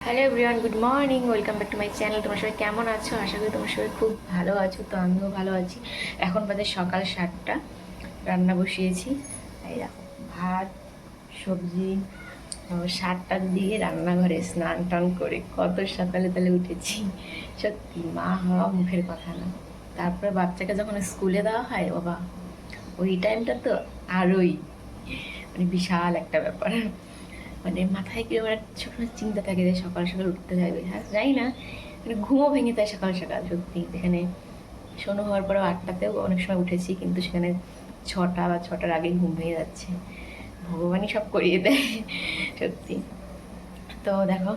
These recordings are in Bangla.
Hello everyone, good morning, welcome back to my channel. তোমার সবাই কেমন আছো? আশা করি তোমার সবাই খুব ভালো আছো। তো আমিও ভালো আছি। এখন বাজে সকাল 7টা, রান্না বসিয়েছি। এই দেখো, ভাত, সবজি। 7টার দিকে রান্নাঘরে স্নান টান করে কত সকালে তাহলে উঠেছি। সত্যি মা হওয়া মুখের কথা না। তারপরে বাচ্চাকে যখন স্কুলে দেওয়া হয়, বাবা ওই টাইমটা তো আরোই মানে বিশাল একটা ব্যাপার। মানে মাথায় কিরকম একটা ছোট চিন্তা থাকে যে সকাল সকাল উঠতে হবে। হ্যাঁ, জানি না, মানে ঘুমও ভেঙে যায় সকাল সকাল। সত্যি যেখানে শোনো হওয়ার পরেও 8টাতেও অনেক সময় উঠেছি, কিন্তু সেখানে 6টা বা 6টার আগে ঘুম ভেঙে যাচ্ছে। ভগবানই সব করিয়ে দেয় সত্যি। তো দেখো,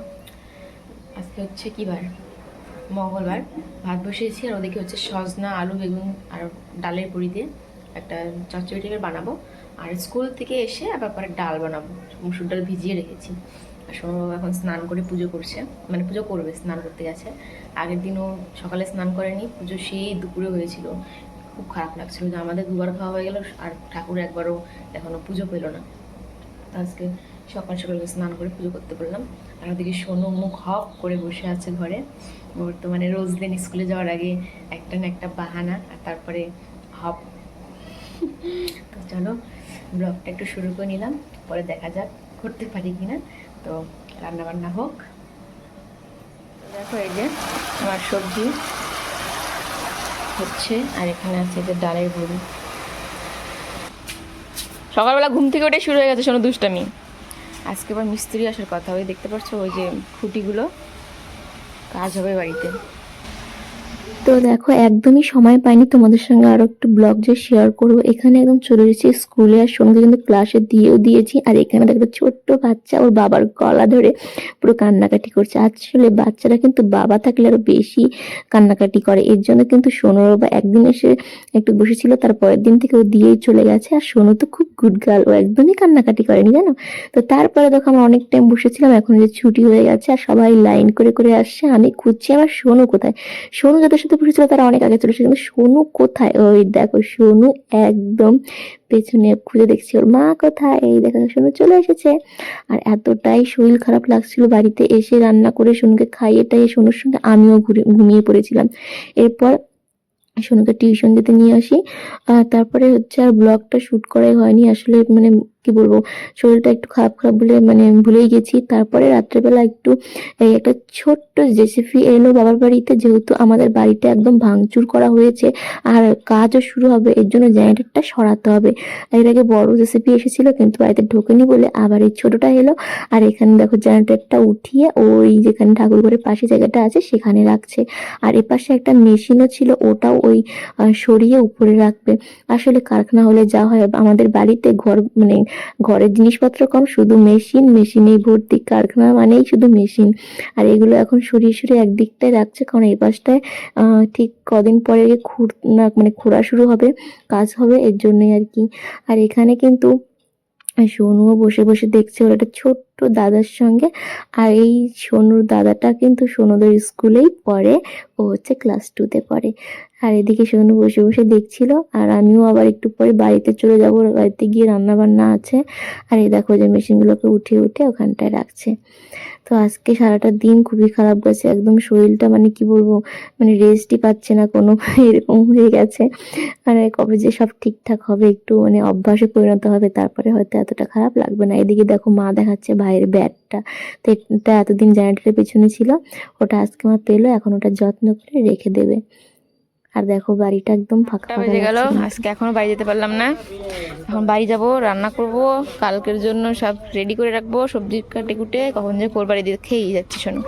আজকে হচ্ছে কি বার? মঙ্গলবার। ভাত বসিয়েছি, আর ওদিকে হচ্ছে সজনা, আলু, বেগুন আর ডালের বড়ি দিয়ে একটা চচ্চড়ি টাইপের বানাবো। আর স্কুল থেকে এসে আবার পরে ডাল বানাবো। মুসুর ডাল ভিজিয়ে রেখেছি। আর সোনু এখন স্নান করে পুজো করছে, মানে পুজো করবে, স্নান করতে গেছে। আগের দিনও সকালে স্নান করেনি, পুজো সেই দুপুরে হয়েছিল। খুব খারাপ লাগছিল যে আমাদের দুবার খাওয়া হয়ে গেল, আর ঠাকুর একবারও এখনও পুজো পেলো না। আজকে সকাল সকাল স্নান করে পুজো করতে পারলাম। আর ওদিকে সোনু মুখ হপ করে বসে আছে ঘরে। বর্তমানে রোজ দিন স্কুলে যাওয়ার আগে একটা না একটা বাহানা, আর তারপরে হপ। তো চলো ব্লগটা একটু শুরু করে নিলাম, পরে দেখা যাক করতে পারি কিনা। তো রান্না বান্না হোক। দেখো, এই যে আমার সবজি হচ্ছে, আর এখানে আছে যে ডালের বড়ি। সকালবেলা ঘুম থেকে উঠে শুরু হয়ে গেছে শোনো দুষ্টামি। আজকে আবার মিস্ত্রি আসার কথা, ওই দেখতে পাচ্ছ ওই যে খুঁটিগুলো কাজ হবে বাড়িতে। তো দেখো, একদমই সময় পাইনি তোমাদের সঙ্গে আরো একটু ব্লগ যে শেয়ার করবো। এখানে একদম চলে এসেছি স্কুলে, আর সঙ্গে কিন্তু ক্লাসে দিয়েও দিয়েছি। আর এখানে দেখো ছোট্ট বাচ্চা ওর বাবার গলা ধরে পুরো কান্নাকাটি করছে। আসলে বাচ্চারা কিন্তু বাবা থাকলে আরো বেশি কান্নাকাটি করে। এর জন্য কিন্তু সোনুর বাবা একদিন এসে একটু বসেছিল, তার পরের দিন থেকে ও দিয়েই চলে গেছে। আর সোনু তো খুব গুড গার্ল, ও একদমই কান্নাকাটি করেনি জানো। তো তারপরে দেখো আমরা অনেক টাইম বসেছিলাম, এখন যে ছুটি হয়ে গেছে আর সবাই লাইন করে করে আসছে। আমি খুঁজছি আমার সোনু কোথায়। সোনু যাদের সাথে বসেছিল তারা অনেক আগে চলে এসেছে, কিন্তু সোনু কোথায়? ওই দেখো সোনু একদম পেছনে, খুঁজে দেখছি ওর মা কোথায়। এই দেখো সোনু চলে এসেছে। আর এতটাই শরীর খারাপ লাগছিল, বাড়িতে এসে রান্না করে সোনুকে খাইয়ে টাইয়ে সোনুর সঙ্গে আমিও ঘুমিয়ে পড়েছিলাম। এরপর সোনুকে টিউশন দিতে নিয়ে আসি। তারপরে হচ্ছে আর ব্লগটা শুট করাই হয়নি আসলে, মানে কি বলবো, শরীরটা একটু খারাপ খারাপ বলে মানে ভুলেই গেছি। তারপরে রাত্রেবেলা একটু এই একটা ছোট্ট জেসিপি এলো বাবার বাড়িতে, যেহেতু আমাদের বাড়িটা একদম ভাঙচুর করা হয়েছে আর কাজও শুরু হবে, এর জন্য জেনারেটরটা সরাতে হবে। এর আগে বড় জেসিপি এসেছিল কিন্তু বাড়িতে ঢোকেনি বলে আবার এই ছোটটা এলো। আর এখানে দেখো জেনারেটরটা উঠিয়ে ওই যেখানে ঠাকুর ঘরের পাশে জায়গাটা আছে সেখানে রাখছে। আর এপাশে একটা মেশিনও ছিল, ওটাও ওই সরিয়ে উপরে রাখবে। আসলে কারখানা হলে যা হয়, আমাদের বাড়িতে ঘর মানে ঘরের জিনিসপত্র কম, শুধু মেশিনেই ভর্তি। কারখানা মানেই শুধু মেশিন। আর এগুলো এখন সরিয়ে সরিয়ে একদিকটায় রাখছে, কারণ এই পাশটায় ঠিক কদিন পরে মানে খোঁড়া শুরু হবে, কাজ হবে, এর জন্যই আর কি। আর এখানে কিন্তু সোনুও বসে বসে দেখছে ওর একটা ছোট্ট দাদার সঙ্গে। আর এই সোনুর দাদাটা কিন্তু সোনুদের স্কুলেই পড়ে, ও হচ্ছে ক্লাস 2-তে পড়ে। আর এদিকে সোনু বসে বসে দেখছিল, আর আমিও আবার একটু পরে বাড়িতে চলে যাবো, বাড়িতে গিয়ে রান্না বান্না আছে। আর এই দেখো যে মেশিনগুলোকে উঠিয়ে উঠে ওখানটায় রাখছে। তো আজকে সারাটা দিন খুবই খারাপ গেছে, একদম শরীরটা মানে কি বলবো, মানে রেস্টই পাচ্ছে না কোনো এরকম হয়ে গেছে। মানে কবে যে সব ঠিকঠাক হবে, একটু মানে অভ্যাসে পরিণত হবে, তারপরে হয়তো এতটা খারাপ লাগবে না। এদিকে দেখো মা দেখাচ্ছে ভাইয়ের ব্যাগটা, তো এটা এতদিন জেনারেটরের পেছনে ছিল, ওটা আজকে মা পেলো, এখন ওটা যত্ন করে রেখে দেবে। আর দেখো বাড়িটা একদম ফাঁকা 8টা ফাঁকা বেজে গেল, লাগছে কিন্তু। আজকে এখনো বাড়ি যেতে পারলাম না। এখন বাড়ি যাব, রান্না করব, কালকের জন্য সব রেডি করে রাখবো, সবজি কাটে কুটে কখন যে কোরবানি দিয়ে খেয়েই যাচ্ছি শোনো।